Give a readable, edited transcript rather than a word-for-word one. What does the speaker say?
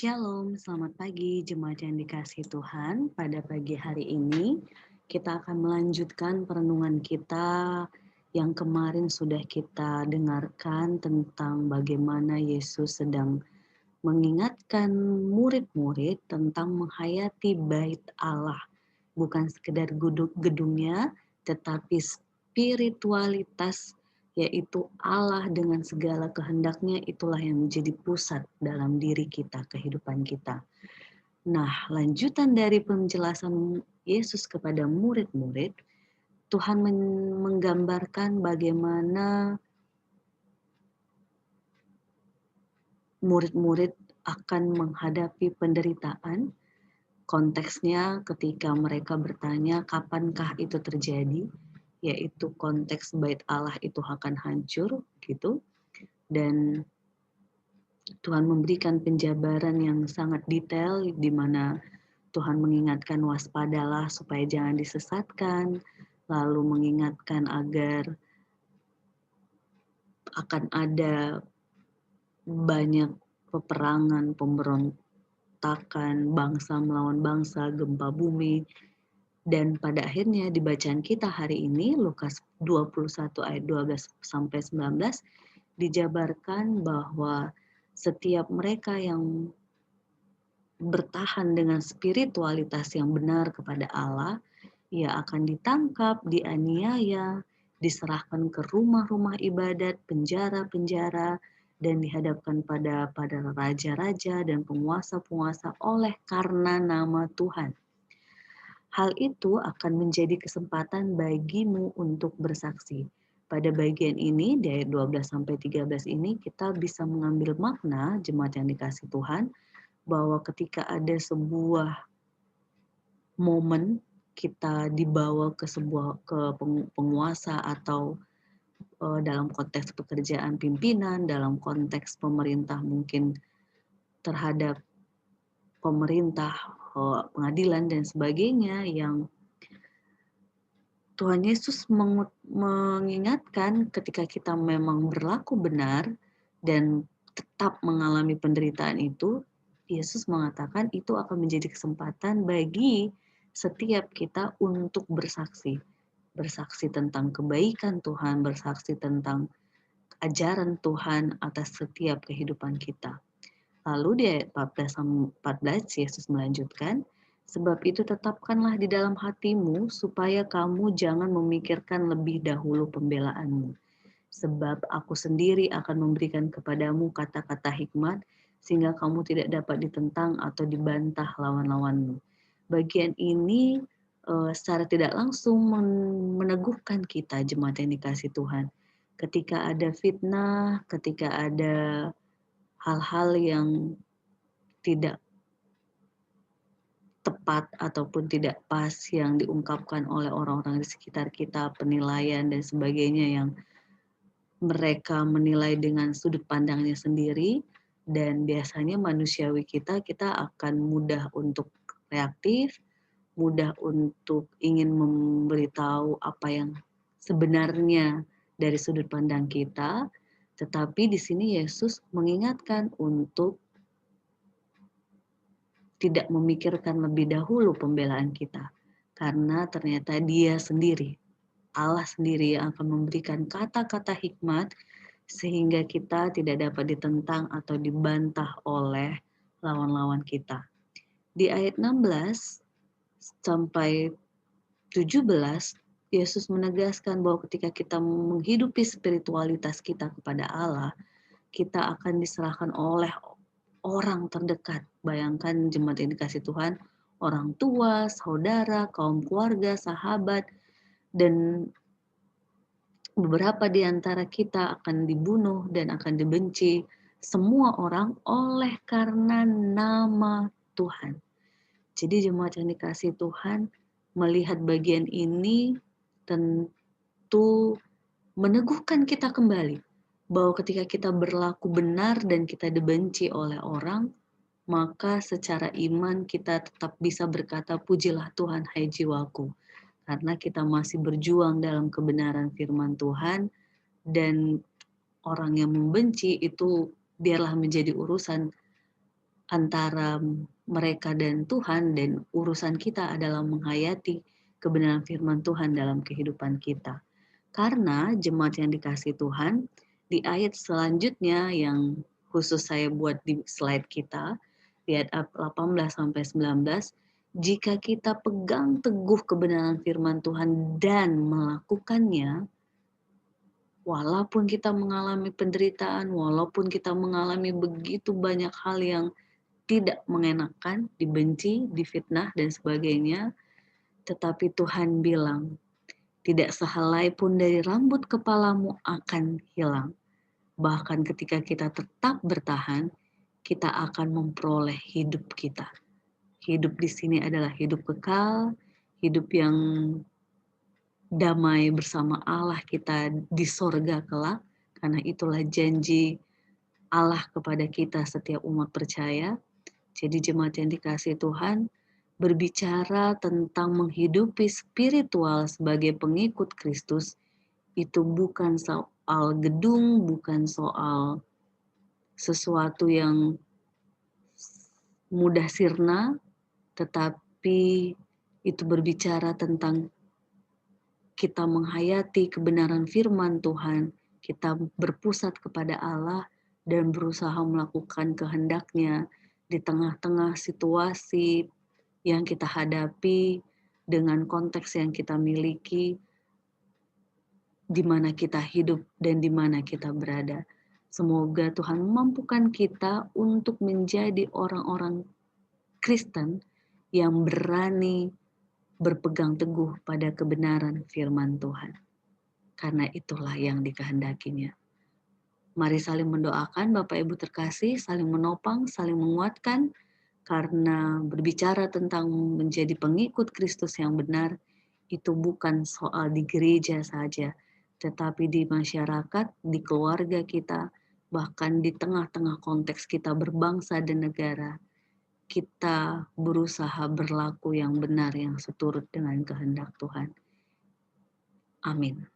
Shalom, selamat pagi jemaat yang dikasihi Tuhan. Pada pagi hari ini kita akan melanjutkan perenungan kita yang kemarin sudah kita dengarkan tentang bagaimana Yesus sedang mengingatkan murid-murid tentang menghayati bait Allah. Bukan sekedar gedungnya, tetapi spiritualitas, yaitu Allah dengan segala kehendaknya, itulah yang menjadi pusat dalam diri kita, kehidupan kita. Nah, lanjutan dari penjelasan Yesus kepada murid-murid, Tuhan menggambarkan bagaimana murid-murid akan menghadapi penderitaan. Konteksnya ketika mereka bertanya kapankah itu terjadi, yaitu konteks bait Allah itu akan hancur gitu. Dan Tuhan memberikan penjabaran yang sangat detail di mana Tuhan mengingatkan waspadalah supaya jangan disesatkan, lalu mengingatkan agar akan ada banyak peperangan, pemberontakan, bangsa melawan bangsa, gempa bumi. Dan pada akhirnya di bacaan kita hari ini, Lukas 21 ayat 12 sampai 19, dijabarkan bahwa setiap mereka yang bertahan dengan spiritualitas yang benar kepada Allah, ia akan ditangkap, dianiaya, diserahkan ke rumah-rumah ibadat, penjara-penjara, dan dihadapkan pada raja-raja dan penguasa-penguasa oleh karena nama Tuhan. Hal itu akan menjadi kesempatan bagimu untuk bersaksi. Pada bagian ini, di ayat 12-13 ini, kita bisa mengambil makna jemaat yang dikasihi Tuhan, bahwa ketika ada sebuah momen kita dibawa ke penguasa atau dalam konteks pekerjaan pimpinan, dalam konteks pemerintah mungkin terhadap pemerintah, pengadilan dan sebagainya, yang Tuhan Yesus mengingatkan ketika kita memang berlaku benar dan tetap mengalami penderitaan itu, Yesus mengatakan itu akan menjadi kesempatan bagi setiap kita untuk bersaksi. Bersaksi tentang kebaikan Tuhan, bersaksi tentang ajaran Tuhan atas setiap kehidupan kita. Lalu di ayat 14 Yesus melanjutkan, sebab itu tetapkanlah di dalam hatimu supaya kamu jangan memikirkan lebih dahulu pembelaanmu. Sebab aku sendiri akan memberikan kepadamu kata-kata hikmat sehingga kamu tidak dapat ditentang atau dibantah lawan-lawanmu. Bagian ini secara tidak langsung meneguhkan kita jemaat yang dikasihi Tuhan. Ketika ada fitnah, ketika ada hal-hal yang tidak tepat ataupun tidak pas yang diungkapkan oleh orang-orang di sekitar kita, penilaian dan sebagainya yang mereka menilai dengan sudut pandangnya sendiri, dan biasanya manusiawi kita akan mudah untuk reaktif, mudah untuk ingin memberitahu apa yang sebenarnya dari sudut pandang kita, tetapi di sini Yesus mengingatkan untuk tidak memikirkan lebih dahulu pembelaan kita. Karena ternyata Dia sendiri, Allah sendiri yang akan memberikan kata-kata hikmat sehingga kita tidak dapat ditentang atau dibantah oleh lawan-lawan kita. Di ayat 16 sampai 17, Yesus menegaskan bahwa ketika kita menghidupi spiritualitas kita kepada Allah, kita akan diserahkan oleh orang terdekat. Bayangkan jemaat yang dikasihi Tuhan, orang tua, saudara, kaum keluarga, sahabat, dan beberapa di antara kita akan dibunuh dan akan dibenci semua orang oleh karena nama Tuhan. Jadi jemaat yang dikasihi Tuhan, melihat bagian ini tentu meneguhkan kita kembali bahwa ketika kita berlaku benar dan kita dibenci oleh orang, maka secara iman kita tetap bisa berkata, pujilah Tuhan hai jiwaku. Karena kita masih berjuang dalam kebenaran firman Tuhan, dan orang yang membenci itu biarlah menjadi urusan antara mereka dan Tuhan, dan urusan kita adalah menghayati kebenaran firman Tuhan dalam kehidupan kita. Karena jemaat yang dikasihi Tuhan, di ayat selanjutnya yang khusus saya buat di slide kita, di ayat 18 sampai 19, jika kita pegang teguh kebenaran firman Tuhan dan melakukannya, walaupun kita mengalami penderitaan, walaupun kita mengalami begitu banyak hal yang tidak mengenakan, dibenci, difitnah, dan sebagainya, tetapi Tuhan bilang, tidak sehelai pun dari rambut kepalamu akan hilang. Bahkan ketika kita tetap bertahan, kita akan memperoleh hidup kita. Hidup di sini adalah hidup kekal, hidup yang damai bersama Allah kita di sorga kelak, karena itulah janji Allah kepada kita setiap umat percaya. Jadi jemaat yang dikasihi Tuhan, berbicara tentang menghidupi spiritual sebagai pengikut Kristus, itu bukan soal gedung, bukan soal sesuatu yang mudah sirna, tetapi itu berbicara tentang kita menghayati kebenaran firman Tuhan, kita berpusat kepada Allah dan berusaha melakukan kehendak-Nya di tengah-tengah situasi yang kita hadapi dengan konteks yang kita miliki, di mana kita hidup dan di mana kita berada. Semoga Tuhan memampukan kita untuk menjadi orang-orang Kristen yang berani berpegang teguh pada kebenaran firman Tuhan. Karena itulah yang dikehendakinya. Mari saling mendoakan Bapak Ibu terkasih, saling menopang, saling menguatkan, karena berbicara tentang menjadi pengikut Kristus yang benar, itu bukan soal di gereja saja, tetapi di masyarakat, di keluarga kita, bahkan di tengah-tengah konteks kita berbangsa dan negara, kita berusaha berlaku yang benar, yang seturut dengan kehendak Tuhan. Amin.